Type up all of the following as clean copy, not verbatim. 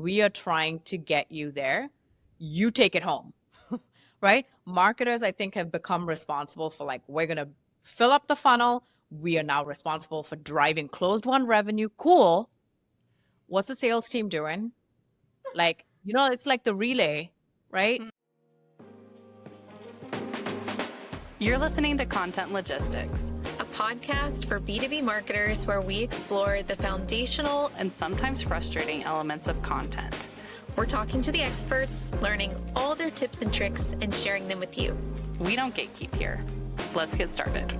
we are trying to get you there. You take it home, right? Marketers, I think, have become responsible for like, we're going to fill up the funnel. We are now responsible for driving closed won revenue. Cool. What's the sales team doing? Like, it's like the relay, right? You're listening to Content Logistics, a podcast for B2B marketers where we explore the foundational and sometimes frustrating elements of content. We're talking to the experts, learning all their tips and tricks, and sharing them with you. We don't gatekeep here. Let's get started.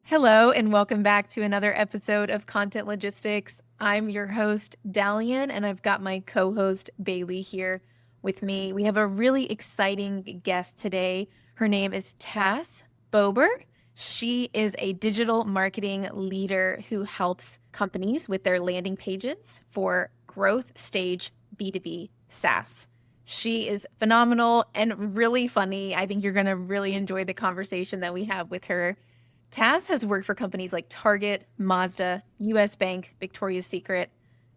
Hello, and welcome back to another episode of Content Logistics. I'm your host, Dallion, and I've got my co-host, Baylee, here with me. We have a really exciting guest today. Her name is Tas Bober. She is a digital marketing leader who helps companies with their landing pages for growth stage B2B SaaS. She is phenomenal and really funny. I think you're going to really enjoy the conversation that we have with her. Tas has worked for companies like Target, Mazda, US Bank, Victoria's Secret,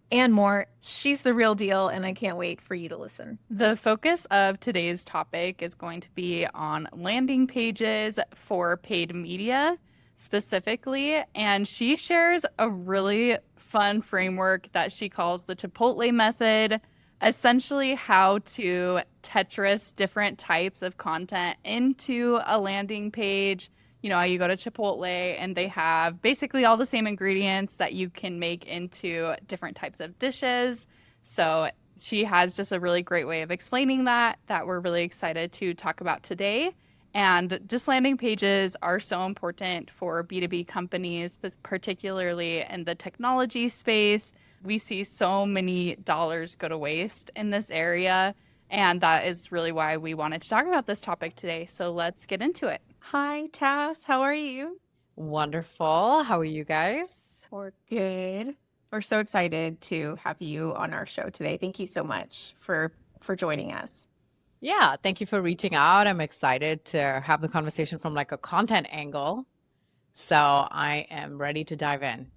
and more. She's the real deal, and I can't wait for you to listen. The focus of today's topic is going to be on landing pages for paid media specifically, and she shares a really fun framework that she calls the Chipotle Method, essentially how to Tetris different types of content into a landing page. You know, you go to Chipotle and they have basically all the same ingredients that you can make into different types of dishes. So she has just a really great way of explaining that we're really excited to talk about today. And just landing pages are so important for B2B companies, particularly in the technology space. We see so many dollars go to waste in this area. And that is really why we wanted to talk about this topic today. So let's get into it. Hi, Tas. How are you? Wonderful. How are you guys? We're good. We're so excited to have you on our show today. Thank you so much for joining us. Yeah, thank you for reaching out. I'm excited to have the conversation from like a content angle. So I am ready to dive in.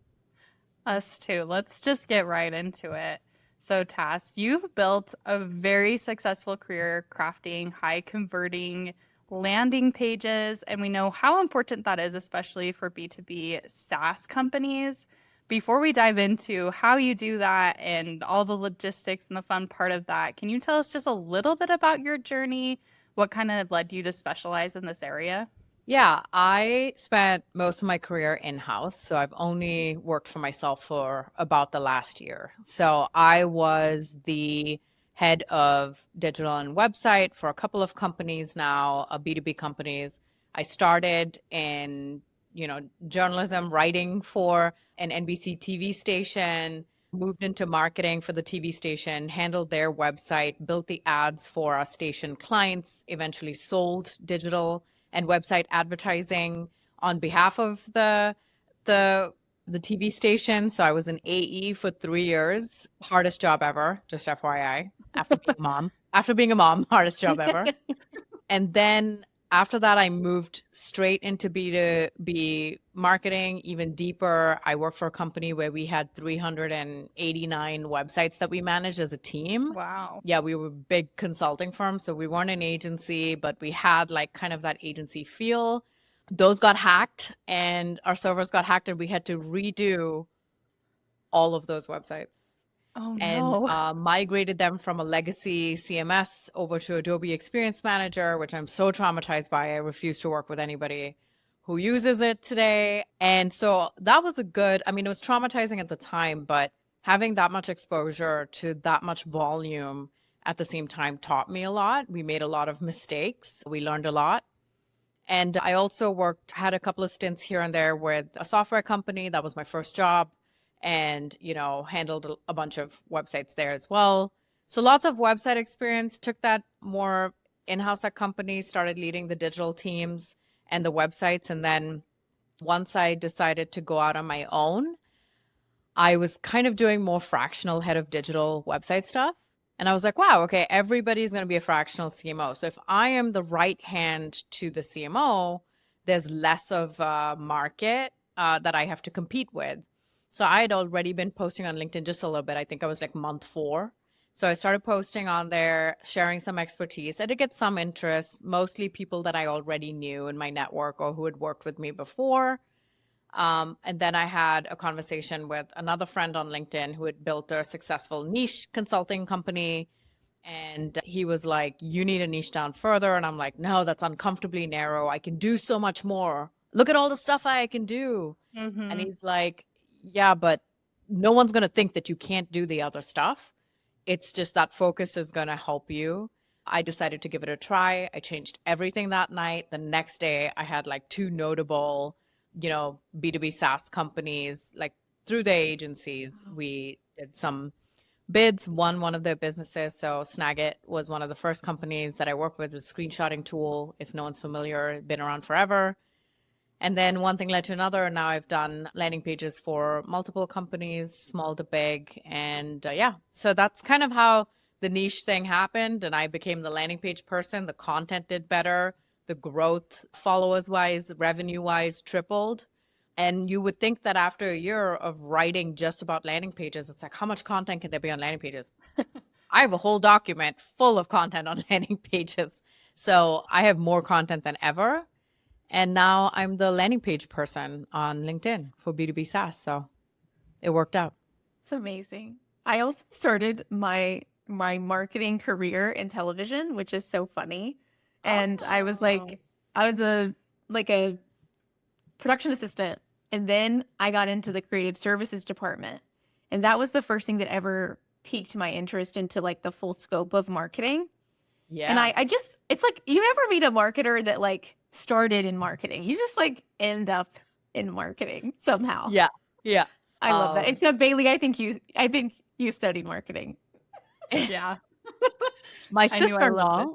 Us too. Let's just get right into it. So Tass, you've built a very successful career crafting high converting landing pages, and we know how important that is, especially for B2B SaaS companies. Before we dive into how you do that and all the logistics and the fun part of that, can you tell us just a little bit about your journey? What kind of led you to specialize in this area? Yeah, I spent most of my career in-house, so I've only worked for myself for about the last year. So I was the head of digital and website for a couple of companies now, B2B companies. I started in, journalism, writing for an NBC TV station, moved into marketing for the TV station, handled their website, built the ads for our station clients, eventually sold digital and website advertising on behalf of the TV station. So I was an AE for 3 years. Hardest job ever, just FYI, after being a mom, hardest job ever. And then after that, I moved straight into B2B marketing, even deeper. I worked for a company where we had 389 websites that we managed as a team. Wow. Yeah, we were a big consulting firm. So we weren't an agency, but we had like kind of that agency feel. Those got hacked and our servers got hacked and we had to redo all of those websites. Oh, no. And migrated them from a legacy CMS over to Adobe Experience Manager, which I'm so traumatized by. I refuse to work with anybody who uses it today. And so that was it was traumatizing at the time, but having that much exposure to that much volume at the same time taught me a lot. We made a lot of mistakes. We learned a lot. And I also had a couple of stints here and there with a software company. That was my first job. And, handled a bunch of websites there as well. So lots of website experience, took that more in-house at companies, started leading the digital teams and the websites. And then once I decided to go out on my own, I was kind of doing more fractional head of digital website stuff. And I was like, wow, okay, everybody's going to be a fractional CMO. So if I am the right hand to the CMO, there's less of a market that I have to compete with. So I had already been posting on LinkedIn just a little bit. I think I was like month 4. So I started posting on there, sharing some expertise. I did get some interest, mostly people that I already knew in my network or who had worked with me before. And then I had a conversation with another friend on LinkedIn who had built a successful niche consulting company. And he was like, you need to niche down further. And I'm like, no, that's uncomfortably narrow. I can do so much more. Look at all the stuff I can do. Mm-hmm. And he's like, yeah, but no one's going to think that you can't do the other stuff. It's just that focus is going to help you. I decided to give it a try. I changed everything that night. The next day, I had like 2 notable, B2B SaaS companies, like through the agencies. We did some bids, won one of their businesses. So Snagit was one of the first companies that I worked with, a screenshotting tool. If no one's familiar, been around forever. And then one thing led to another. And now I've done landing pages for multiple companies, small to big. And so that's kind of how the niche thing happened. And I became the landing page person. The content did better. The growth followers wise, revenue wise tripled. And you would think that after a year of writing just about landing pages, it's like, how much content can there be on landing pages? I have a whole document full of content on landing pages. So I have more content than ever. And now I'm the landing page person on LinkedIn for B2B SaaS. So it worked out. It's amazing. I also started my marketing career in television, which is so funny. And I was a production assistant. And then I got into the creative services department. And that was the first thing that ever piqued my interest into like the full scope of marketing. Yeah. And I just, it's like, you never meet a marketer that like started in marketing. You just like end up in marketing somehow. Yeah. Yeah. I love that. Except Baylee, I think you studied marketing. Yeah. My I knew I loved sister-in-law,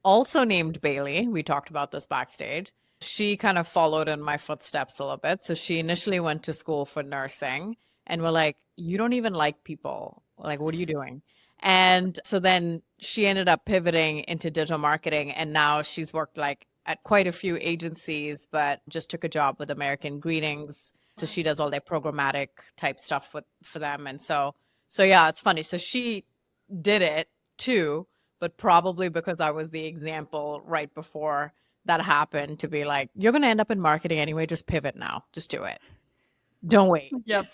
also named Baylee, we talked about this backstage. She kind of followed in my footsteps a little bit. So she initially went to school for nursing and we're like, you don't even like people. Like, what are you doing? And so then she ended up pivoting into digital marketing. And now she's worked like at quite a few agencies, but just took a job with American Greetings. So she does all their programmatic type stuff for them. And so yeah, it's funny. So she did it too, but probably because I was the example right before that happened to be like, you're going to end up in marketing anyway. Just pivot now. Just do it. Don't wait. Yep.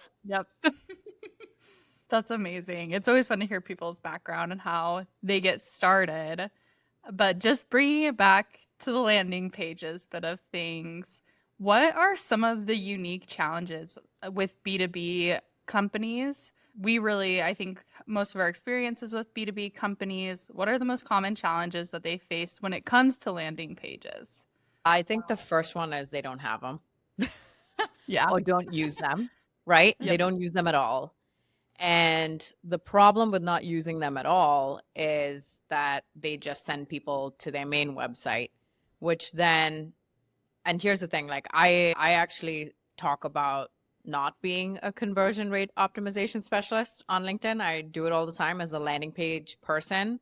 That's amazing. It's always fun to hear people's background and how they get started. But just bringing it back to the landing pages bit of things, what are some of the unique challenges with B2B companies? I think most of our experiences with B2B companies, what are the most common challenges that they face when it comes to landing pages? I think the first one is they don't have them. Yeah. Or don't use them, right? Yep. They don't use them at all. And the problem with not using them at all is that they just send people to their main website, which then, and here's the thing, like I actually talk about not being a conversion rate optimization specialist on LinkedIn. I do it all the time as a landing page person.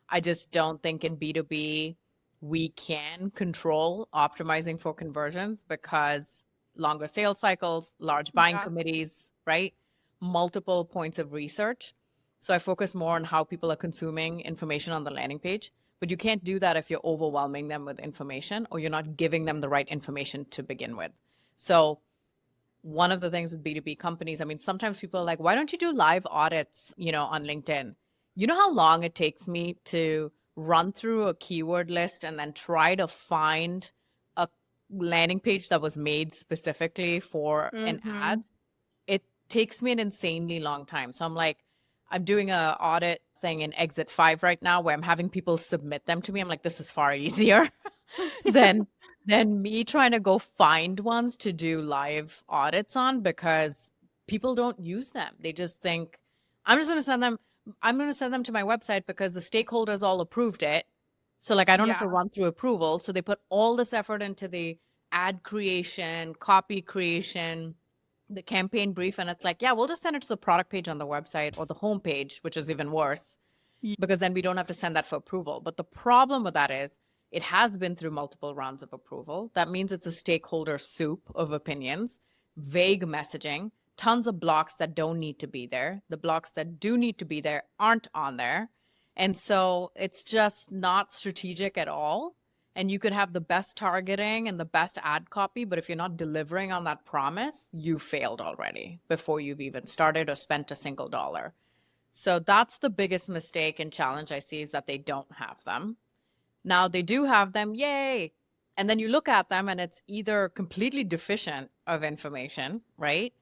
I just don't think in B2B we can control optimizing for conversions because longer sales cycles, large buying committees, right? Multiple points of research. So I focus more on how people are consuming information on the landing page. But you can't do that if you're overwhelming them with information or you're not giving them the right information to begin with. So one of the things with B2B companies, I mean, sometimes people are like, why don't you do live audits, on LinkedIn? You know how long it takes me to run through a keyword list and then try to find a landing page that was made specifically for an ad? It takes me an insanely long time. So I'm like, I'm doing an audit thing in Exit 5 right now where I'm having people submit them to me. I'm like, this is far easier than me trying to go find ones to do live audits on because people don't use them. They just think, I'm going to send them to my website because the stakeholders all approved it. So like, I don't have to run through approval. So they put all this effort into the ad creation, copy creation, the campaign brief. And it's like, yeah, we'll just send it to the product page on the website or the home page, which is even worse because then we don't have to send that for approval. But the problem with that is it has been through multiple rounds of approval. That means it's a stakeholder soup of opinions, vague messaging, tons of blocks that don't need to be there. The blocks that do need to be there aren't on there. And so it's just not strategic at all. And you could have the best targeting and the best ad copy, but if you're not delivering on that promise, you failed already before you've even started or spent a single dollar. So that's the biggest mistake and challenge I see, is that they don't have them. Now they do have them, yay. And then you look at them and it's either completely deficient of information, right?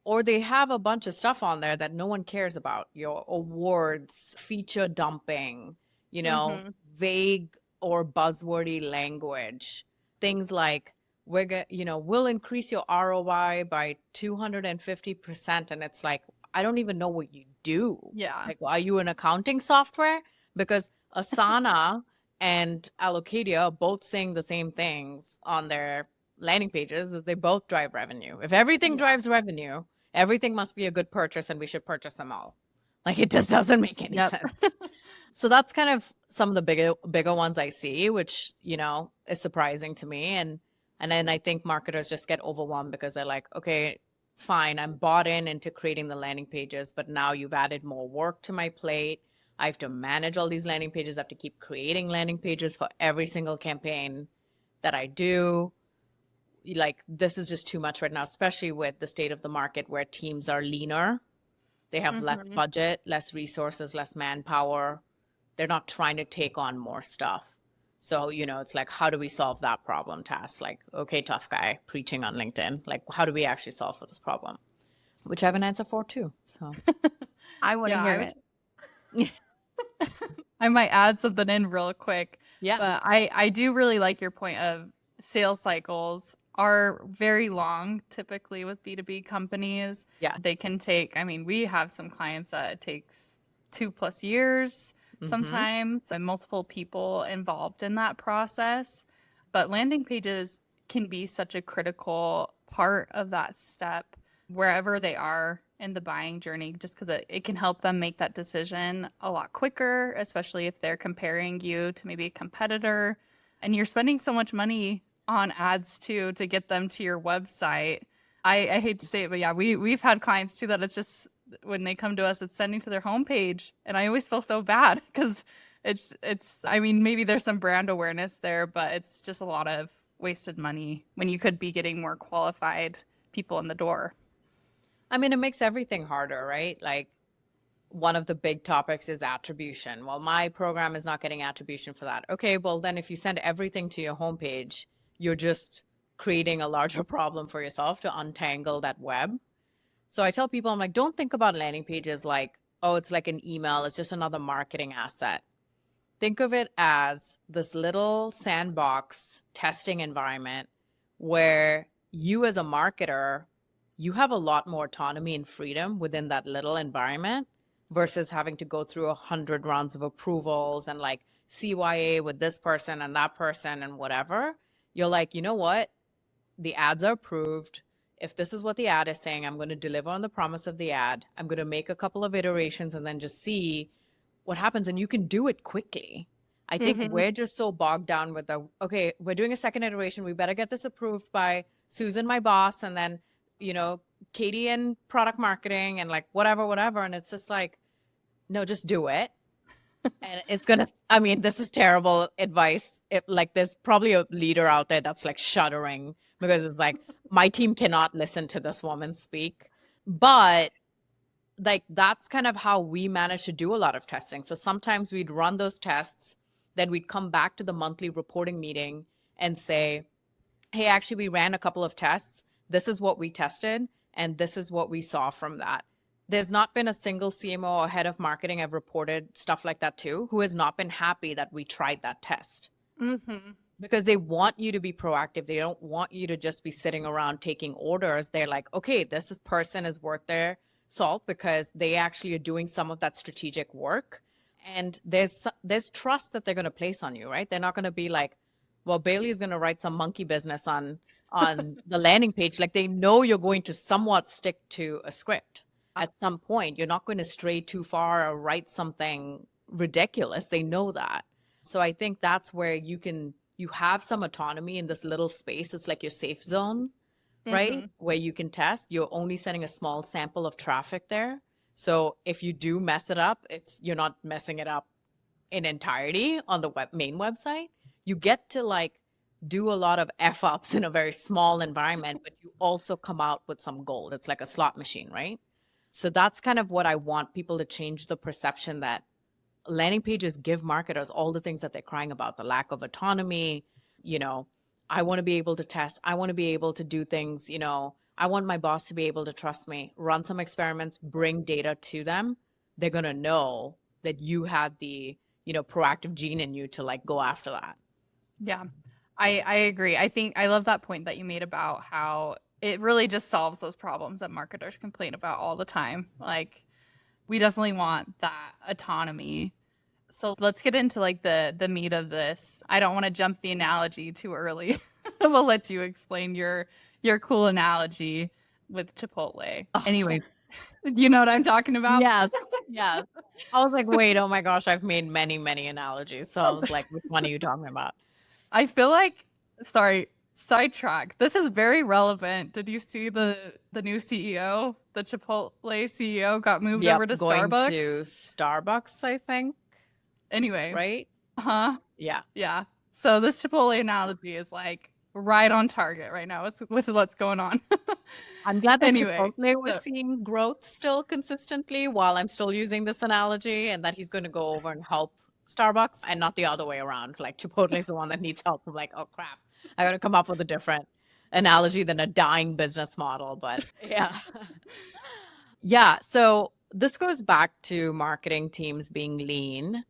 Or they have a bunch of stuff on there that no one cares about. Your awards, feature dumping, vague or buzzwordy language. Things like, we'll increase your ROI by 250%. And it's like, I don't even know what you do. Yeah. Like, are you an accounting software? Because Asana and Allocadia are both saying the same things on their landing pages, that they both drive revenue. If everything drives revenue, everything must be a good purchase and we should purchase them all. Like, it just doesn't make any sense. So that's kind of some of the bigger ones I see, which, is surprising to me. And then I think marketers just get overwhelmed because they're like, okay, fine, I'm bought into creating the landing pages, but now you've added more work to my plate. I have to manage all these landing pages. I have to keep creating landing pages for every single campaign that I do. Like, this is just too much right now, especially with the state of the market where teams are leaner. They have less budget, less resources, less manpower. They're not trying to take on more stuff. So, it's like, how do we solve that problem, Tass? Like, okay, tough guy preaching on LinkedIn. Like, how do we actually solve for this problem? Which I have an answer for too. So I want to hear it. I might add something in real quick. Yeah. But I do really like your point of sales cycles are very long, typically with B2B companies. Yeah. They can take, we have some clients that it takes 2+ years sometimes, and multiple people involved in that process. But landing pages can be such a critical part of that step wherever they are in the buying journey, just because it can help them make that decision a lot quicker, especially if they're comparing you to maybe a competitor and you're spending so much money on ads too to get them to your website. I hate to say it, but yeah, we've had clients too that it's just, when they come to us, it's sending to their homepage, and I always feel so bad because it's maybe there's some brand awareness there, but it's just a lot of wasted money when you could be getting more qualified people in the door. It makes everything harder, right? Like, one of the big topics is attribution. Well, my program is not getting attribution for that. Okay, well, then if you send everything to your homepage, you're just creating a larger problem for yourself to untangle that web. So I tell people, I'm like, don't think about landing pages like, oh, it's like an email. It's just another marketing asset. Think of it as this little sandbox testing environment where you as a marketer, you have a lot more autonomy and freedom within that little environment versus having to go through 100 rounds of approvals and like CYA with this person and that person and whatever. You're like, you know what? The ads are approved. If this is what the ad is saying, I'm going to deliver on the promise of the ad. I'm going to make a couple of iterations and then just see what happens. And you can do it quickly. I think we're just so bogged down with okay, we're doing a second iteration. We better get this approved by Susan, my boss, and then, Katie in product marketing and like whatever. And it's just like, no, just do it. And it's going to, this is terrible advice. There's probably a leader out there that's like shuddering because it's like, my team cannot listen to this woman speak. But like, that's kind of how we manage to do a lot of testing. So sometimes we'd run those tests, then we'd come back to the monthly reporting meeting and say, hey, actually, we ran a couple of tests. This is what we tested, and this is what we saw from that. There's not been a single CMO or head of marketing I've reported stuff like that to who has not been happy that we tried that test. Because they want you to be proactive. They don't want you to just be sitting around taking orders. They're like, okay, this person is worth their salt because they actually are doing some of that strategic work. And there's trust that they're going to place on you, right? They're not going to be like, well, Baylee is going to write some monkey business on the landing page. Like, they know you're going to somewhat stick to a script. At some point, you're not going to stray too far or write something ridiculous. They know that. So I think that's where you have some autonomy in this little space. It's like your safe zone right? Where you can test. You're only sending a small sample of traffic there. So if you do mess it up, you're not messing it up in entirety on the main website. You get to like do a lot of F-ups in a very small environment, but you also come out with some gold. It's like a slot machine, right? So that's kind of what I want people to change the perception that landing pages give marketers all the things that they're crying about, the lack of autonomy. I want to be able to test. I want to be able to do things, I want my boss to be able to trust me, run some experiments, bring data to them. They're going to know that you had the, proactive gene in you to like go after that. Yeah, I agree. I think I love that point that you made about how it really just solves those problems that marketers complain about all the time. Like, we definitely want that autonomy. So let's get into like the meat of this. I don't want to jump the analogy too early. We'll let you explain your cool analogy with Chipotle. Oh. Anyway, you know what I'm talking about? Yes. Yes. I was like, wait, oh my gosh, I've made many, many analogies. So I was like, which one are you talking about? I feel like, sorry, sidetrack. This is very relevant. Did you see the new CEO? The Chipotle CEO got moved over to going Starbucks. to Starbucks, I think. Anyway. Right? Uh-huh. Yeah. Yeah. So this Chipotle analogy is like right on target right now. It's with what's going on. I'm glad that Anyway, Chipotle was seeing growth still consistently while I'm still using this analogy, and that he's going to go over and help Starbucks and not the other way around. Like Chipotle is the one that needs help. I'm like, oh crap, I got to come up with a different analogy than a dying business model. But yeah. Yeah. So this goes back to marketing teams being lean.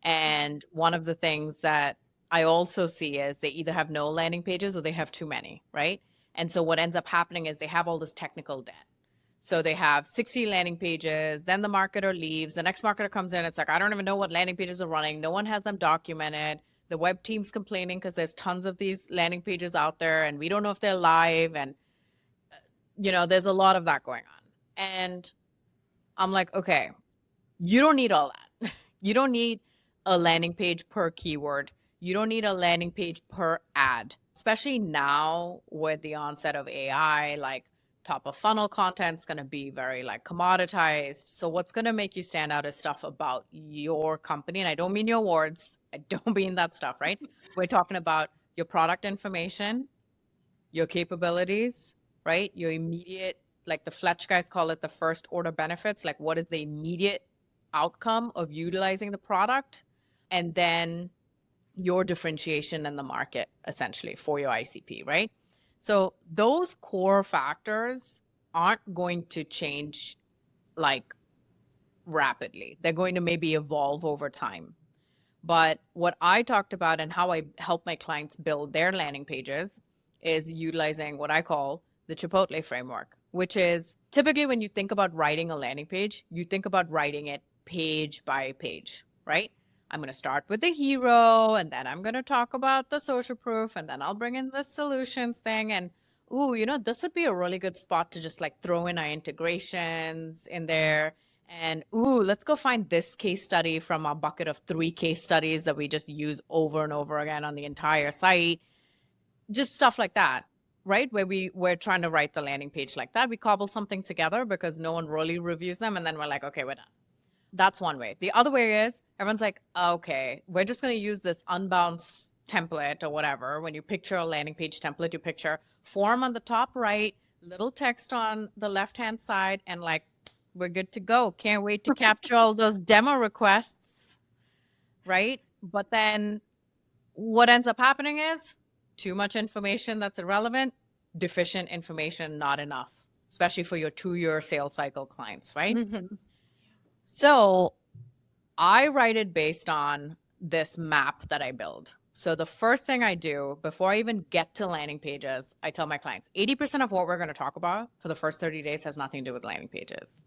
And one of the things that I also see is they either have no landing pages or they have too many, right? And so what ends up happening is they have all this technical debt. So they have 60 landing pages, then the marketer leaves, the next marketer comes in, it's like, I don't even know what landing pages are running. No one has them documented. The web team's complaining because there's tons of these landing pages out there and we don't know if they're live. And, there's a lot of that going on. And I'm like, okay, you don't need all that. You don't need a landing page per keyword. You don't need a landing page per ad, especially now with the onset of AI, like top of funnel content's going to be very like commoditized. So what's going to make you stand out is stuff about your company. And I don't mean your awards. I don't mean that stuff, right? We're talking about your product information, your capabilities, right? Your immediate, like the Fletch guys call it the first order benefits. Like what is the immediate outcome of utilizing the product? And then your differentiation in the market, essentially, for your ICP, right? So those core factors aren't going to change like rapidly. They're going to maybe evolve over time. But what I talked about and how I help my clients build their landing pages is utilizing what I call the Chipotle Framework, which is typically when you think about writing a landing page, you think about writing it page by page, right? I'm going to start with the hero, and then I'm going to talk about the social proof, and then I'll bring in the solutions thing. And, this would be a really good spot to just like throw in our integrations in there. And, let's go find this case study from our bucket of 3 case studies that we just use over and over again on the entire site. Just stuff like that, right? Where we're trying to write the landing page like that. We cobble something together because no one really reviews them. And then we're like, okay, we're done. That's one way. The other way is everyone's like, okay, we're just going to use this unbounce template or whatever. When you picture a landing page template, you picture form on the top right, little text on the left-hand side, and like, we're good to go. Can't wait to capture all those demo requests, right? But then what ends up happening is too much information that's irrelevant, deficient information, not enough, especially for your 2-year sales cycle clients, right? Mm-hmm. So I write it based on this map that I build. So the first thing I do before I even get to landing pages, I tell my clients 80% of what we're going to talk about for the first 30 days has nothing to do with landing pages.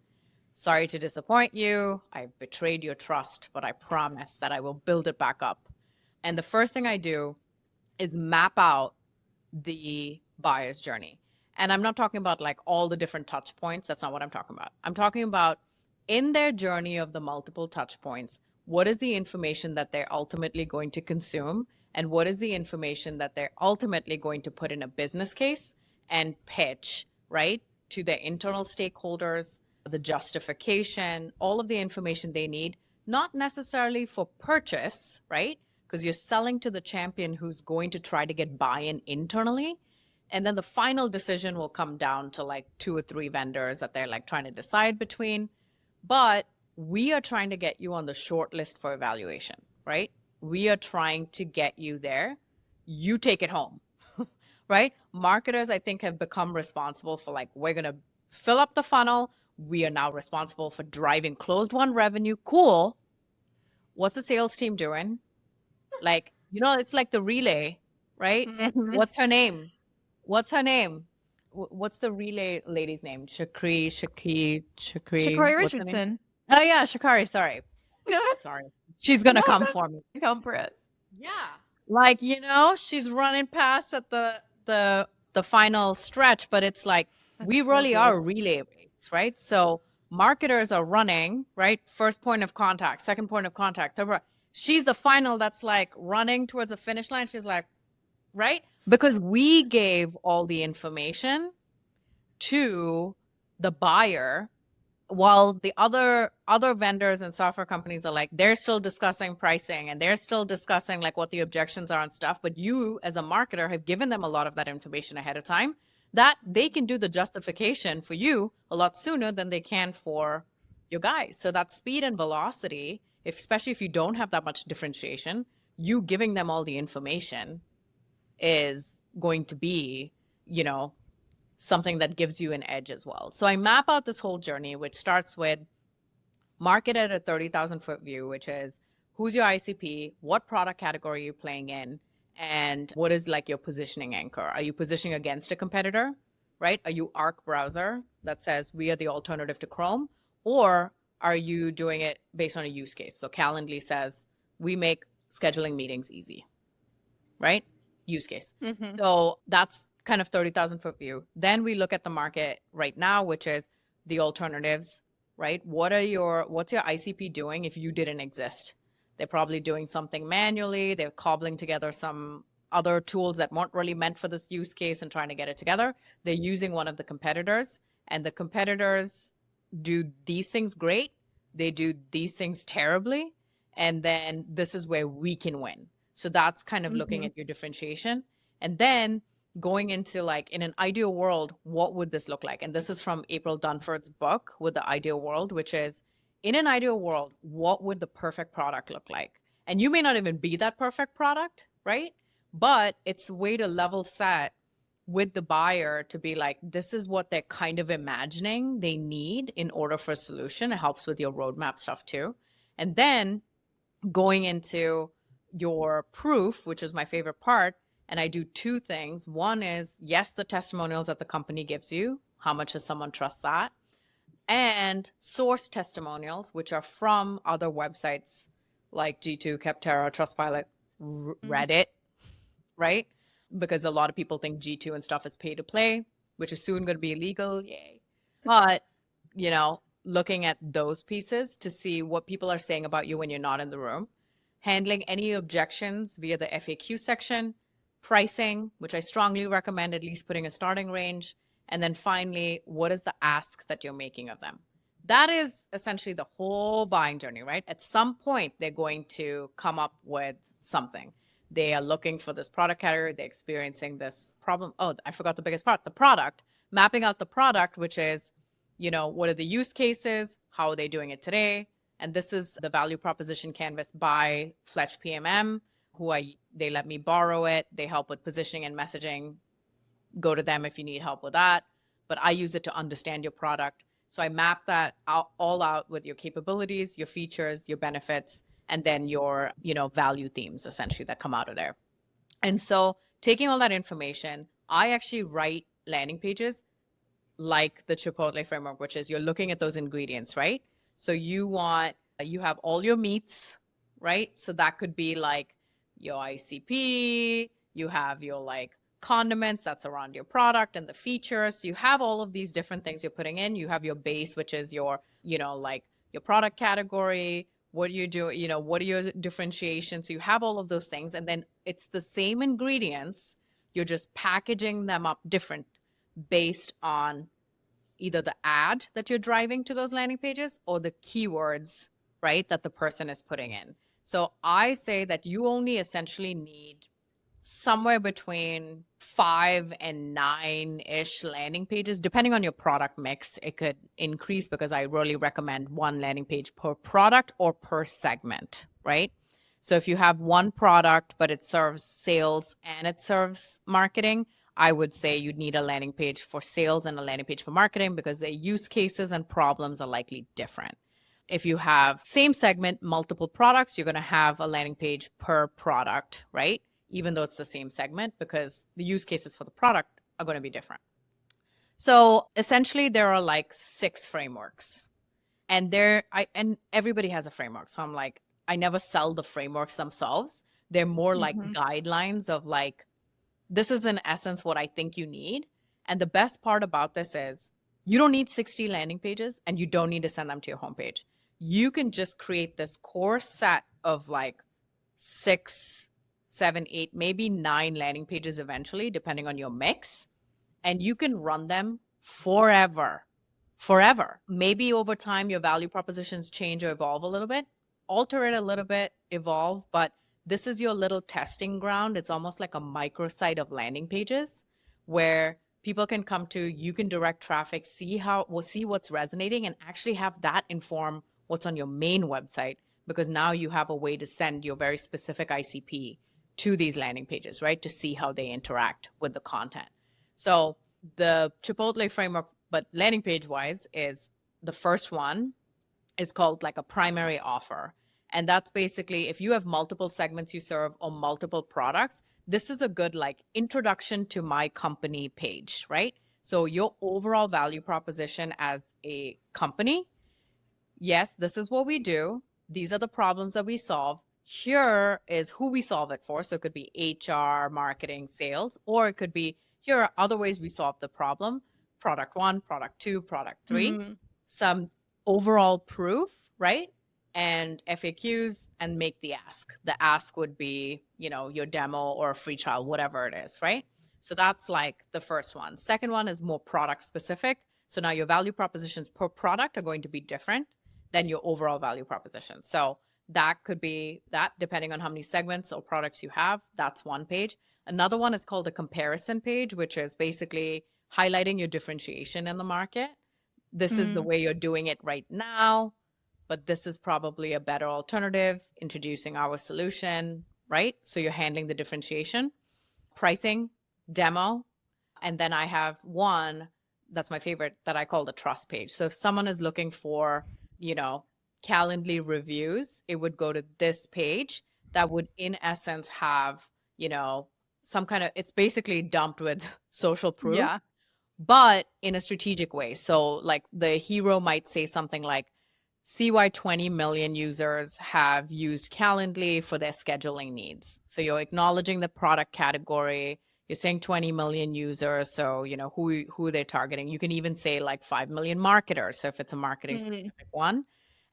Sorry to disappoint you. I've betrayed your trust, but I promise that I will build it back up. And the first thing I do is map out the buyer's journey. And I'm not talking about like all the different touch points. That's not what I'm talking about. I'm talking about in their journey of the multiple touch points, what is the information that they're ultimately going to consume? And what is the information that they're ultimately going to put in a business case and pitch, right, to the internal stakeholders, the justification, all of the information they need, not necessarily for purchase, right? Because you're selling to the champion who's going to try to get buy-in internally. And then the final decision will come down to like 2 or 3 vendors that they're like trying to decide between. But we are trying to get you on the short list for evaluation, right? We are trying to get you there. You take it home, right? Marketers, I think, have become responsible for like, we're going to fill up the funnel. We are now responsible for driving closed won revenue. Cool. What's the sales team doing? Like, it's like the relay, right? Mhm. What's her name? What's the relay lady's name? Shakri. Shakari What's her name? Richardson. Oh yeah, Shakari. Sorry. She's gonna come for me. Come for us. Yeah. Like, she's running past at the final stretch, but it's like we so really good. are relay race, right? So marketers are running, right? First point of contact, second point of contact, third. She's the final that's like running towards the finish line. She's like, right? Because we gave all the information to the buyer, while the other vendors and software companies are like, they're still discussing pricing and they're still discussing like what the objections are and stuff. But you as a marketer have given them a lot of that information ahead of time that they can do the justification for you a lot sooner than they can for your guys. So that speed and velocity, especially if you don't have that much differentiation, you giving them all the information is going to be, something that gives you an edge as well. So I map out this whole journey, which starts with market at a 30,000 foot view, which is who's your ICP, what product category are you playing in, and what is like your positioning anchor? Are you positioning against a competitor, right? Are you Arc browser that says we are the alternative to Chrome? Or are you doing it based on a use case? So Calendly says we make scheduling meetings easy, right? Use case. Mhm. So that's kind of 30,000 foot view. Then we look at the market right now, which is the alternatives, right? What's your ICP doing if you didn't exist? They're probably doing something manually. They're cobbling together some other tools that weren't really meant for this use case and trying to get it together. They're using one of the competitors, and the competitors do these things great. They do these things terribly. And then this is where we can win. So that's kind of looking at your differentiation. And then going into like, in an ideal world, what would this look like? And this is from April Dunford's book with the ideal world, which is, in an ideal world, what would the perfect product look like? And you may not even be that perfect product, right? But it's a way to level set with the buyer to be like, this is what they're kind of imagining they need in order for a solution. It helps with your roadmap stuff too. And then going into your proof, which is my favorite part. And I do 2 things. One is, yes, the testimonials that the company gives you. How much does someone trust that? And source testimonials, which are from other websites like G2, Capterra, Trustpilot, Reddit, right? Because a lot of people think G2 and stuff is pay to play, which is soon going to be illegal. Yay. But, looking at those pieces to see what people are saying about you when you're not in the room, handling any objections via the FAQ section, pricing, which I strongly recommend at least putting a starting range, and then finally, what is the ask that you're making of them? That is essentially the whole buying journey, right? At some point, they're going to come up with something. They are looking for this product category. They're experiencing this problem. Oh, I forgot the biggest part, the product. Mapping out the product, which is, what are the use cases? How are they doing it today? And this is the value proposition canvas by Fletch PMM, they let me borrow it. They help with positioning and messaging. Go to them if you need help with that. But I use it to understand your product. So I map that all out with your capabilities, your features, your benefits, and then your, value themes essentially that come out of there. And so taking all that information, I actually write landing pages like the Chipotle framework, which is you're looking at those ingredients, right? So you have all your meats, right? So that could be like your ICP, you have your like condiments that's around your product and the features. So you have all of these different things you're putting in. You have your base, which is your, like your product category. What do you do? What are your differentiations? So you have all of those things. And then it's the same ingredients. You're just packaging them up different based on either the ad that you're driving to those landing pages or the keywords, right, that the person is putting in. So I say that you only essentially need somewhere between 5 and 9-ish landing pages, depending on your product mix. It could increase because I really recommend one landing page per product or per segment, right? So if you have one product, but it serves sales and it serves marketing, I would say you'd need a landing page for sales and a landing page for marketing because the use cases and problems are likely different. If you have same segment, multiple products, you're going to have a landing page per product, right? Even though it's the same segment, because the use cases for the product are going to be different. So essentially there are like 6 frameworks, and everybody has a framework. So I'm like, I never sell the frameworks themselves. They're more like guidelines of like, this is in essence what I think you need. And the best part about this is you don't need 60 landing pages and you don't need to send them to your homepage. You can just create this core set of like 6, 7, 8, maybe 9 landing pages eventually, depending on your mix. And you can run them forever. Maybe over time, your value propositions change or evolve a little bit, alter it a little bit, evolve, but this is your little testing ground. It's almost like a microsite of landing pages where people can come to, you can direct traffic, see what's resonating, and actually have that inform what's on your main website, because now you have a way to send your very specific ICP to these landing pages, right? To see how they interact with the content. So the Chipotle framework, but landing page wise, is the first one is called like a primary offer. And that's basically if you have multiple segments you serve or multiple products, this is a good like introduction to my company page, right? So your overall value proposition as a company, yes, this is what we do. These are the problems that we solve. Here is who we solve it for. So it could be HR, marketing, sales, or it could be here are other ways we solve the problem. Product 1, product 2, product 3, some overall proof, right? And FAQs, and make the ask. The ask would be, your demo or a free trial, whatever it is, right? So that's like the first one. Second one is more product specific. So now your value propositions per product are going to be different than your overall value proposition. So that could be that depending on how many segments or products you have. That's one page. Another one is called a comparison page, which is basically highlighting your differentiation in the market. This is the way you're doing it right now, but this is probably a better alternative, introducing our solution, right? So you're handling the differentiation, pricing, demo. And then I have one that's my favorite that I call the trust page. So if someone is looking for, Calendly reviews, it would go to this page that would in essence have, some kind of, it's basically dumped with social proof, but in a strategic way. So like the hero might say something like, see why 20 million users have used Calendly for their scheduling needs. So you're acknowledging the product category. You're saying 20 million users. So, who they're targeting. You can even say like 5 million marketers. So if it's a marketing specific one.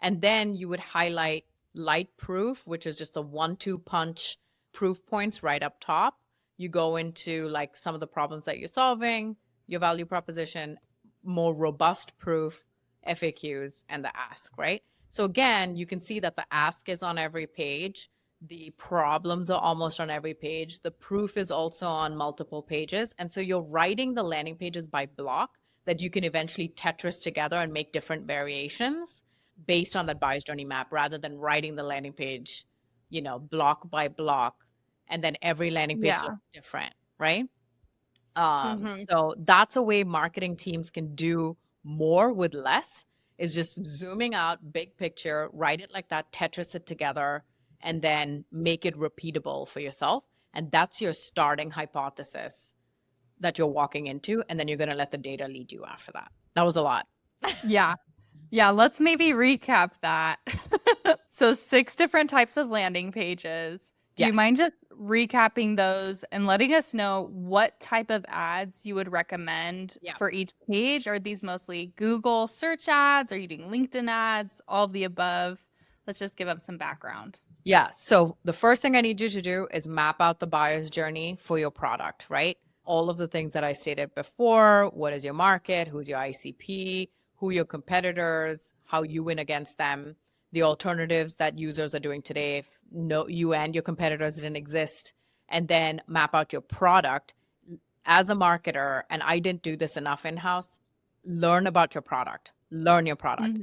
And then you would highlight light proof, which is just a 1-2 punch proof points right up top. You go into like some of the problems that you're solving, your value proposition, more robust proof, FAQs, and the ask, right? So again, you can see that the ask is on every page. The problems are almost on every page. The proof is also on multiple pages. And so you're writing the landing pages by block that you can eventually Tetris together and make different variations based on that buyer's journey map, rather than writing the landing page, block by block. And then every landing page looks different, right? So that's a way marketing teams can do more with less, is just zooming out, big picture, write it like that, Tetris it together, and then make it repeatable for yourself. And that's your starting hypothesis that you're walking into. And then you're going to let the data lead you after that. That was a lot. Yeah, let's maybe recap that. So 6 different types of landing pages. Do you mind just recapping those and letting us know what type of ads you would recommend for each page? Are these mostly Google search ads? Are you doing LinkedIn ads? All of the above? Let's just give them some background. Yeah. So the first thing I need you to do is map out the buyer's journey for your product, right? all of the things that I stated before. What is your market? Who's your ICP? Who are your competitors? How you win against them? The alternatives that users are doing today if no, you and your competitors didn't exist. And then map out your product. As a marketer, and I didn't do this enough in-house, learn about your product. Learn your product.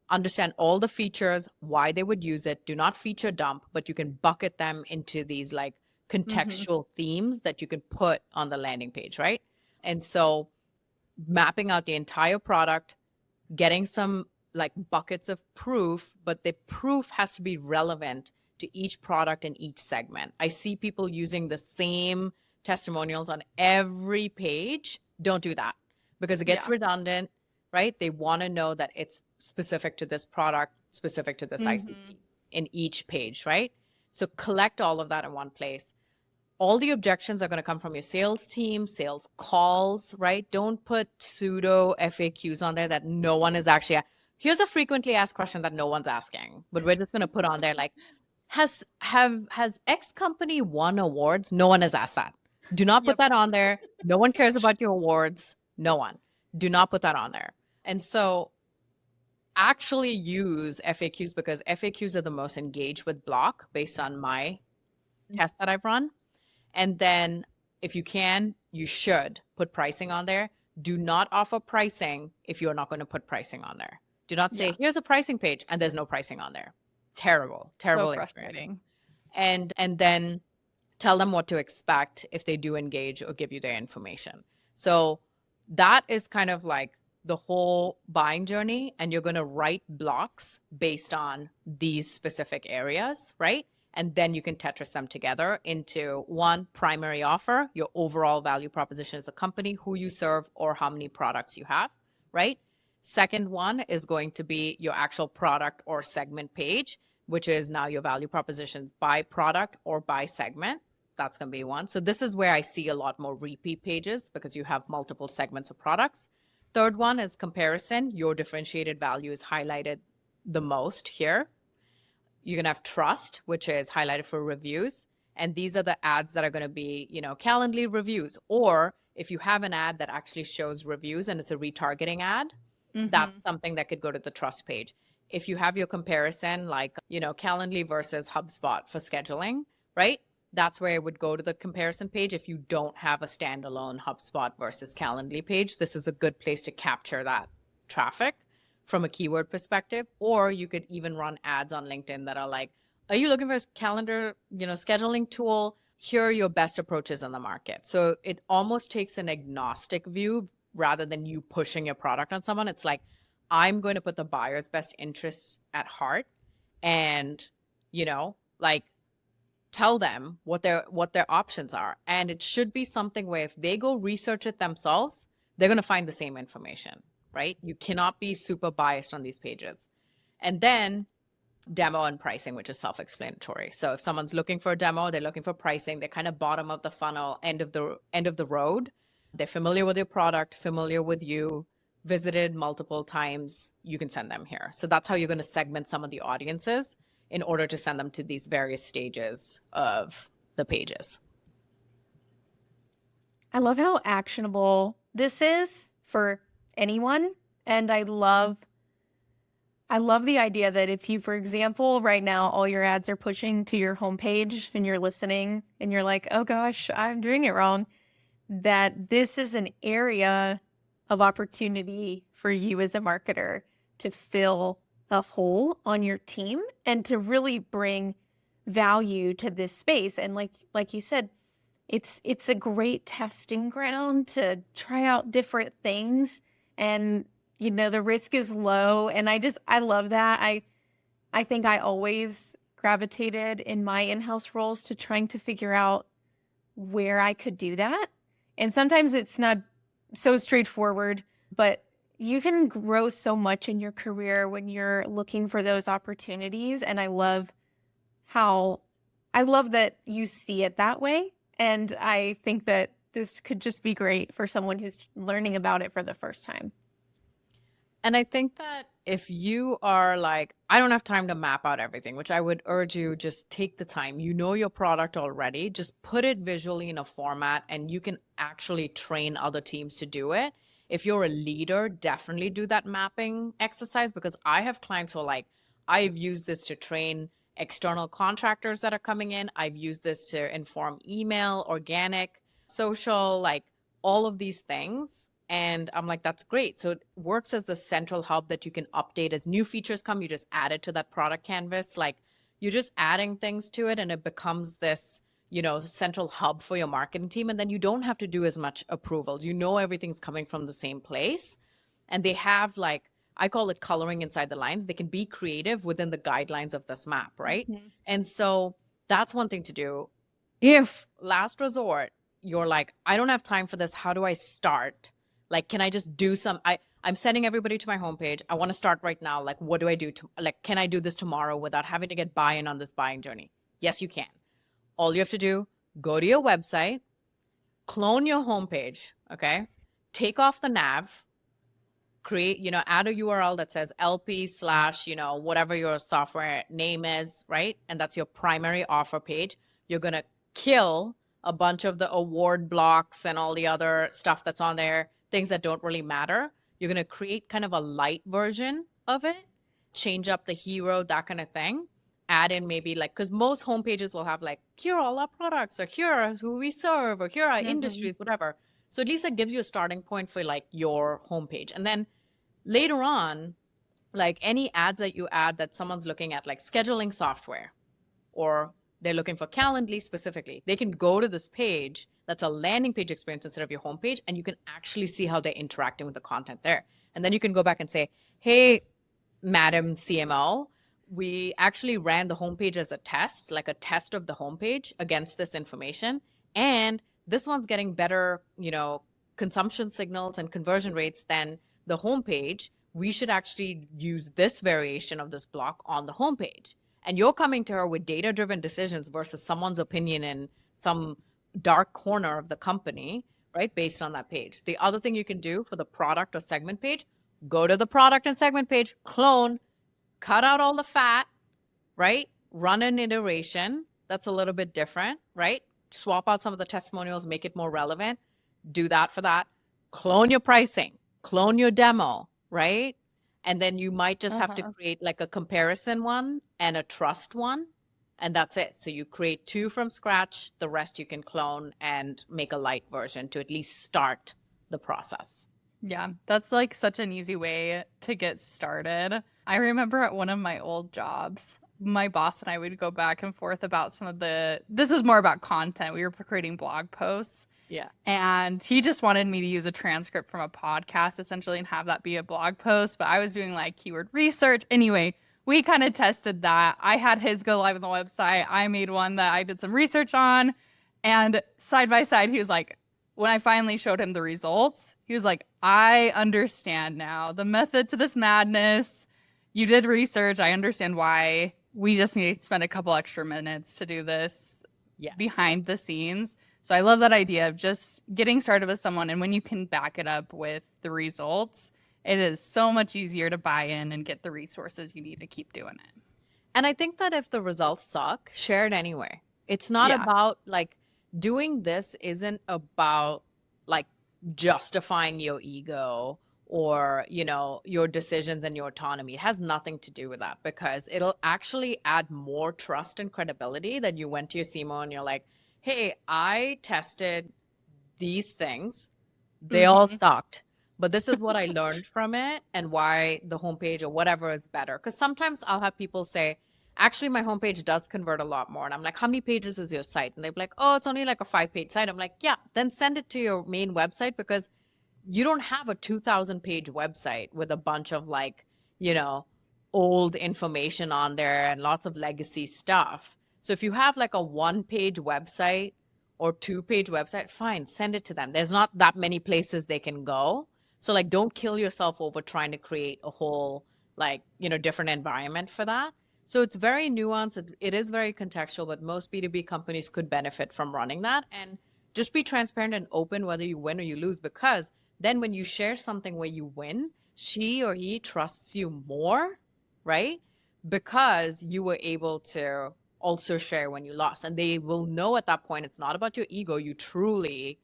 Understand all the features, why they would use it. Do not feature dump, but you can bucket them into these like contextual themes that you can put on the landing page, right? And so mapping out the entire product, getting some like buckets of proof, but the proof has to be relevant to each product and each segment. I see people using the same testimonials on every page. Don't do that because it gets redundant, right? They want to know that it's specific to this product, specific to this ICP in each page, right? So collect all of that in one place. All the objections are going to come from your sales team, sales calls, right? Don't put pseudo FAQs on there that no one is actually. Here's a frequently asked question that no one's asking, but we're just going to put on there like, has X company won awards? No one has asked that. Do not put that on there. No one cares about your awards. No one. Do not put that on there. And so actually use FAQs because FAQs are the most engaged with block based on my tests that I've run. And then if you can, you should put pricing on there. Do not offer pricing if you're not going to put pricing on there. Do not say, here's a pricing page and there's no pricing on there. Terrible So experience. frustrating. And then tell them what to expect if they do engage or give you their information. So that is kind of like the whole buying journey, and you're going to write blocks based on these specific areas, right? And then you can Tetris them together into one primary offer, your overall value proposition as a company, who you serve, or how many products you have, right? Second one is going to be your actual product or segment page, which is now your value proposition by product or by segment. That's going to be one. So this is where I see a lot more repeat pages because you have multiple segments of products. Third one is comparison. Your differentiated value is highlighted the most here. You're going to have trust, which is highlighted for reviews. And these are the ads that are going to be, Calendly reviews. Or if you have an ad that actually shows reviews and it's a retargeting ad, that's something that could go to the trust page. If you have your comparison, like, Calendly versus HubSpot for scheduling, right? That's where it would go to the comparison page. If you don't have a standalone HubSpot versus Calendly page, this is a good place to capture that traffic from a keyword perspective. Or you could even run ads on LinkedIn that are like, are you looking for a calendar, scheduling tool? Here are your best approaches in the market. So it almost takes an agnostic view rather than you pushing your product on someone. It's like, I'm going to put the buyer's best interests at heart and, tell them what their options are. And it should be something where if they go research it themselves, they're going to find the same information, right? You cannot be super biased on these pages. And then demo and pricing, which is self-explanatory. So if someone's looking for a demo, they're looking for pricing, they're kind of bottom of the funnel, end of the road. They're familiar with your product, familiar with you, visited multiple times, you can send them here. So that's how you're going to segment some of the audiences in order to send them to these various stages of the pages. I love how actionable this is for anyone. And I love the idea that if you, for example, right now, all your ads are pushing to your homepage and you're listening and you're like, oh gosh, I'm doing it wrong, that this is an area of opportunity for you as a marketer to fill a hole on your team and to really bring value to this space. And like you said, it's a great testing ground to try out different things. And, the risk is low. And I love that. I think I always gravitated in my in-house roles to trying to figure out where I could do that. And sometimes it's not so straightforward, but you can grow so much in your career when you're looking for those opportunities. And I love that you see it that way. And I think that this could just be great for someone who's learning about it for the first time. And I think that if you are like, I don't have time to map out everything, which I would urge you, just take the time. You know your product already, just put it visually in a format and you can actually train other teams to do it. If you're a leader, definitely do that mapping exercise, because I have clients who are like, I've used this to train external contractors that are coming in. I've used this to inform email, organic, social, like all of these things. And I'm like, that's great. So it works as the central hub that you can update as new features come. You just add it to that product canvas. Like you're just adding things to it and it becomes this, central hub for your marketing team. And then you don't have to do as much approvals. You know, everything's coming from the same place. And they have like, I call it coloring inside the lines. They can be creative within the guidelines of this map, right? Mhm. And so that's one thing to do. If last resort, you're like, I don't have time for this. How do I start? Like, can I just do I'm sending everybody to my homepage. I want to start right now. Like, what do I do can I do this tomorrow without having to get buy-in on this buying journey? Yes, you can. All you have to do, go to your website, clone your homepage. Okay. Take off the nav, create, add a URL that says LP / whatever your software name is, right? And that's your primary offer page. You're going to kill a bunch of the award blocks and all the other stuff that's on there, things that don't really matter. You're going to create kind of a light version of it, change up the hero, that kind of thing. Add in maybe because most homepages will have like, here are all our products, or here is who we serve, or here are industries, whatever. So at least that gives you a starting point for like your homepage. And then later on, like any ads that you add that someone's looking at, like scheduling software, or they're looking for Calendly specifically, they can go to this page that's a landing page experience instead of your homepage, and you can actually see how they're interacting with the content there. And then you can go back and say, hey, Madam CMO, we actually ran the homepage as a test, like a test of the homepage against this information. And this one's getting better, consumption signals and conversion rates than the homepage. We should actually use this variation of this block on the homepage. And you're coming to her with data-driven decisions versus someone's opinion in some dark corner of the company, right? Based on that page. The other thing you can do for the product or segment page, go to the product and segment page, clone, cut out all the fat, right? Run an iteration that's a little bit different, right? Swap out some of the testimonials, make it more relevant. Do that for that. Clone your pricing, clone your demo, right? And then you might just have to create like a comparison one and a trust one, and that's it. So you create 2 from scratch, the rest you can clone and make a light version to at least start the process. Yeah, that's like such an easy way to get started. I remember at one of my old jobs, my boss and I would go back and forth about this was more about content. We were creating blog posts. Yeah. And he just wanted me to use a transcript from a podcast essentially and have that be a blog post. But I was doing like keyword research. Anyway, we kind of tested that. I had his go live on the website. I made one that I did some research on. And side by side, he was like, when I finally showed him the results, he was like, I understand now the method to this madness. You did research. I understand why. We just need to spend a couple extra minutes to do this behind the scenes. So I love that idea of just getting started with someone. And when you can back it up with the results, it is so much easier to buy in and get the resources you need to keep doing it. And I think that if the results suck, share it anyway. It's not about like doing this isn't about like justifying your ego or, your decisions and your autonomy. It has nothing to do with that, because it'll actually add more trust and credibility that you went to your CMO and you're like, hey, I tested these things. They all sucked, but this is what I learned from it and why the homepage or whatever is better. Because sometimes I'll have people say, actually, my homepage does convert a lot more. And I'm like, how many pages is your site? And they're like, oh, it's only like a 5-page site. I'm like, yeah, then send it to your main website, because you don't have a 2,000-page website with a bunch of like, old information on there and lots of legacy stuff. So if you have like a 1-page website or 2-page website, fine, send it to them. There's not that many places they can go. So like, don't kill yourself over trying to create a whole like, different environment for that. So it's very nuanced. It is very contextual, but most B2B companies could benefit from running that. And just be transparent and open whether you win or you lose, because then when you share something where you win, she or he trusts you more, right? Because you were able to also share when you lost. And they will know at that point it's not about your ego. You truly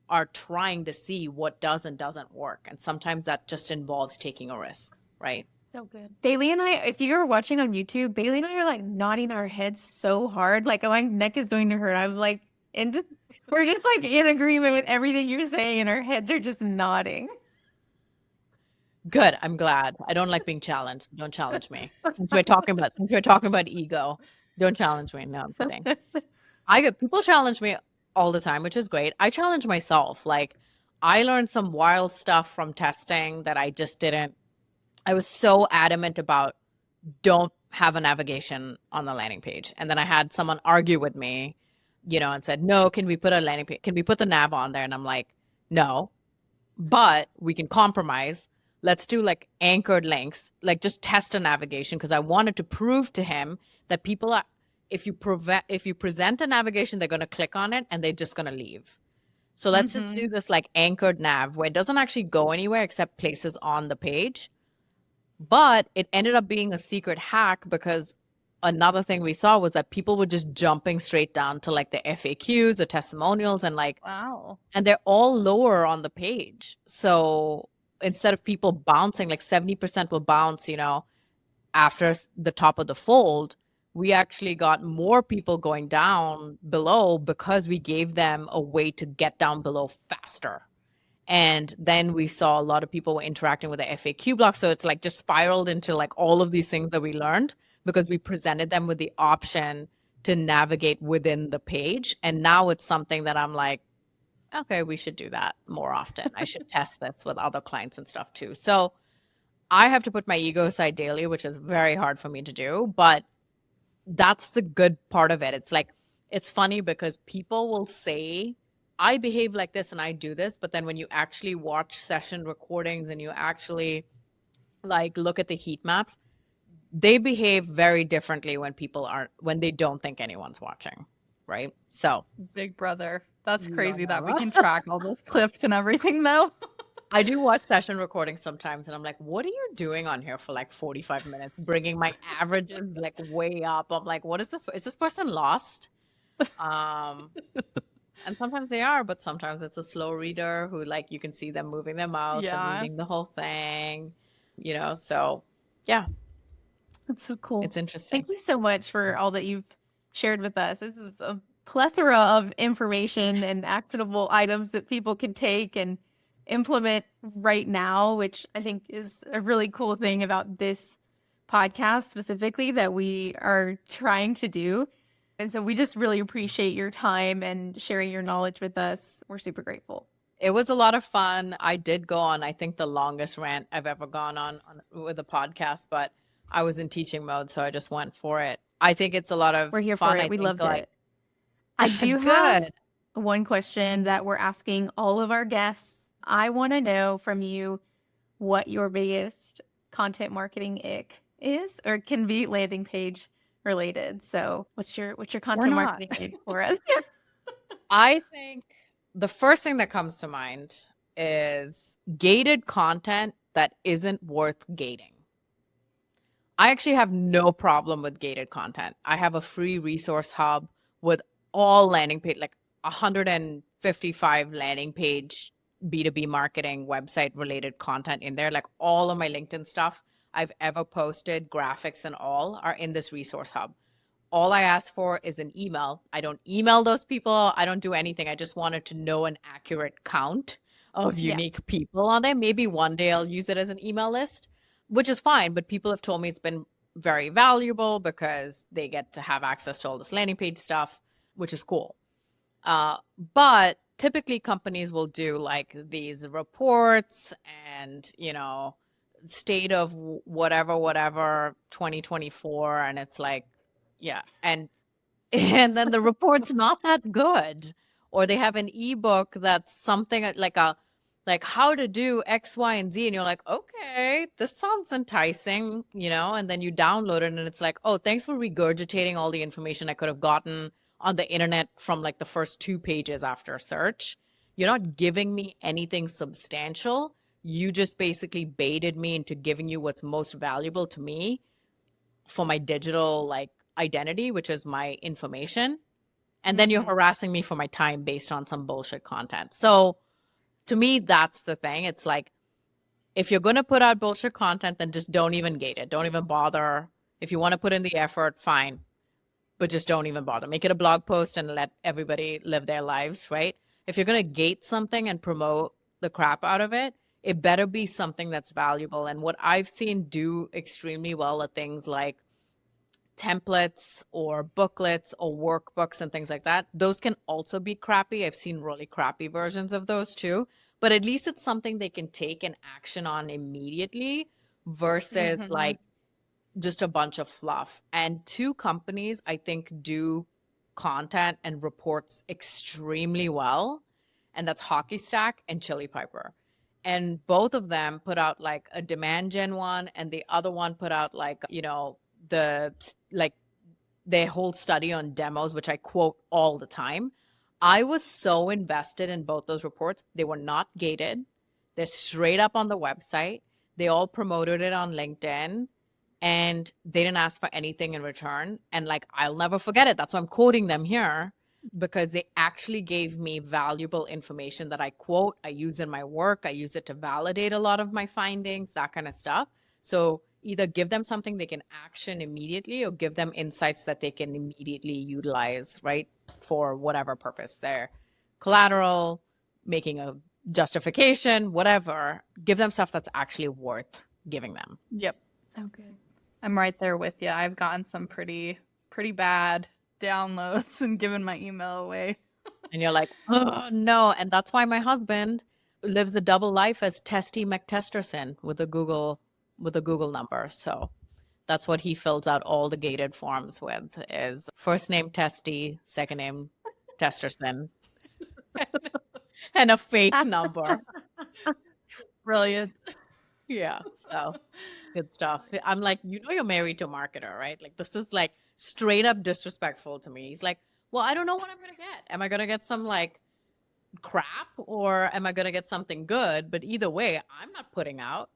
are trying to see what does and doesn't work. And sometimes that just involves taking a risk, right? So good. Baylee and I, if you're watching on YouTube, Baylee and I are like nodding our heads so hard. Like my neck is going to hurt. I'm like, we're just like in agreement with everything you're saying, and our heads are just nodding. Good. I'm glad. I don't like being challenged. Don't challenge me. Since we're talking about ego, don't challenge me. No, I'm kidding. People challenge me all the time, which is great. I challenge myself. Like I learned some wild stuff from testing that I just didn't. I was so adamant about don't have a navigation on the landing page. And then I had someone argue with me, and said, no, can we put a landing page? Can we put the nav on there? And I'm like, no, but we can compromise. Let's do like anchored links, like just test a navigation. Cause I wanted to prove to him that people are, if you present a navigation, they're going to click on it and they're just going to leave. So let's just do this like anchored nav where it doesn't actually go anywhere except places on the page. But it ended up being a secret hack because another thing we saw was that people were just jumping straight down to like the FAQs, the testimonials, and like, Wow. and they're all lower on the page. So instead of people bouncing, like 70% will bounce, after the top of the fold, we actually got more people going down below because we gave them a way to get down below faster. And then we saw a lot of people were interacting with the FAQ block. So it's like just spiraled into like all of these things that we learned because we presented them with the option to navigate within the page. And now it's something that I'm like, okay, we should do that more often. I should test this with other clients and stuff too. So I have to put my ego aside daily, which is very hard for me to do, but that's the good part of it. It's like, it's funny because people will say, I behave like this and I do this, but then when you actually watch session recordings and you actually like look at the heat maps, they behave very differently when they don't think anyone's watching, right? So Big brother. That's crazy that we can track all those clips and everything though. I do watch session recordings sometimes and I'm like, what are you doing on here for like 45 minutes, bringing my averages like way up? I'm like, what is this? Is this person lost? And sometimes they are, but sometimes it's a slow reader who like, you can see them moving their mouse and reading the whole thing, so yeah. That's so cool. It's interesting. Thank you so much for all that you've shared with us. This is a plethora of information and actionable items that people can take and implement right now, which I think is a really cool thing about this podcast specifically that we are trying to do. And so we just really appreciate your time and sharing your knowledge with us. We're super grateful. It was a lot of fun. I did go on, I think, the longest rant I've ever gone on with a podcast, but I was in teaching mode, so I just went for it. I think it's a lot of We're here fun. for it. We loved like, it. I do have one question that we're asking all of our guests. I want to know from you what your biggest content marketing ick is, or it can be landing page related. So what's your content marketing ick for us? I think the first thing that comes to mind is gated content that isn't worth gating. I actually have no problem with gated content. I have a free resource hub with all landing page, like 155 landing page B2B marketing website related content in there. Like all of my LinkedIn stuff I've ever posted, graphics and all are in this resource hub. All I ask for is an email. I don't email those people. I don't do anything. I just wanted to know an accurate count of unique people on there. Maybe one day I'll use it as an email list, which is fine. But people have told me it's been very valuable because they get to have access to all this landing page stuff, which is cool. But typically companies will do like these reports and, state of whatever 2024. And it's like, yeah. And then the report's not that good, or they have an ebook that's something like how to do X, Y, and Z. And you're like, okay, this sounds enticing, and then you download it and it's like, oh, thanks for regurgitating all the information I could have gotten on the internet from like the first 2 pages after search. You're not giving me anything substantial you just basically baited me into giving you what's most valuable to me for my digital like identity, which is my information. And then you're harassing me for my time based on some bullshit content. So to me, that's the thing. It's like, if you're going to put out bullshit content, then just don't even gate it. Don't even bother. If you want to put in the effort, fine, but just don't even bother. Make it a blog post and let everybody live their lives, right? If you're going to gate something and promote the crap out of it, it better be something that's valuable. And what I've seen do extremely well are things like templates or booklets or workbooks and things like that. Those can also be crappy. I've seen really crappy versions of those too, but at least it's something they can take an action on immediately versus like just a bunch of fluff. And two companies I think do content and reports extremely well, and that's Hockey Stack and Chili Piper. And both of them put out like a demand gen one, and the other one put out like, you know, their whole study on demos, which I quote all the time. I was so invested in both those reports. They were not gated. They're straight up on the website. They all promoted it on LinkedIn, and they didn't ask for anything in return. And like, I'll never forget it. That's why I'm quoting them here, because they actually gave me valuable information that I quote, I use in my work. I use it to validate a lot of my findings, that kind of stuff. So either give them something they can action immediately, or give them insights that they can immediately utilize, right? For whatever purpose, their collateral, making a justification, whatever. Give them stuff that's actually worth giving them. Yep. So good. I'm right there with you. I've gotten some pretty bad downloads and given my email away. And you're like, oh no. And that's why my husband lives a double life as Testy McTesterson with a Google number. So that's what he fills out all the gated forms with, is first name Testy, second name Testerson, and a fake number. Brilliant. Yeah. So good stuff. I'm like, you know, you're married to a marketer, right? Like, this is like straight up disrespectful to me. He's like, well, I don't know what I'm going to get. Am I going to get some like crap, or am I going to get something good? But either way, I'm not putting out.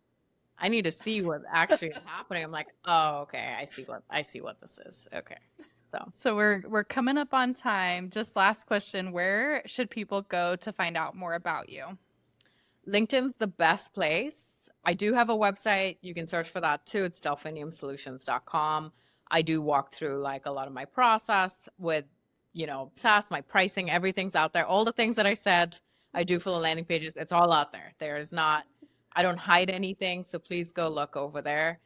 I need to see what actually is happening. I'm like, oh, okay. I see what this is. Okay. So we're coming up on time. Just last question. Where should people go to find out more about you? LinkedIn's the best place. I do have a website. You can search for that too. It's delphiniumsolutions.com. I do walk through like a lot of my process with, you know, SaaS, my pricing, everything's out there. All the things that I said I do for the landing pages, it's all out there. I don't hide anything. So please go look over there.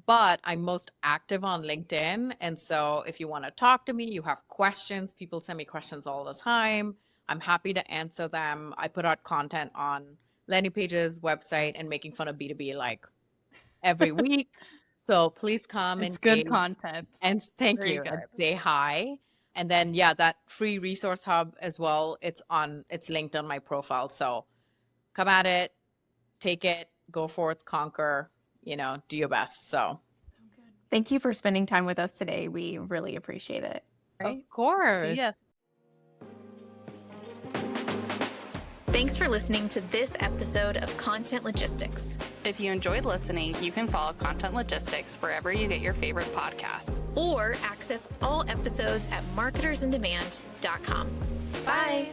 But I'm most active on LinkedIn. And so if you want to talk to me, you have questions, people send me questions all the time. I'm happy to answer them. I put out content on landing pages, website, and making fun of B2B like every week. So please come. It's good content. And thank Very you. good. And say hi. And then, yeah, that free resource hub as well. It's linked on my profile. So come at it, take it, go forth, conquer, you know, do your best. So Thank you for spending time with us today. We really appreciate it. of course. See ya. Thanks for listening to this episode of Content Logistics. If you enjoyed listening, you can follow Content Logistics wherever you get your favorite podcast. Or access all episodes at marketersindemand.com. Bye.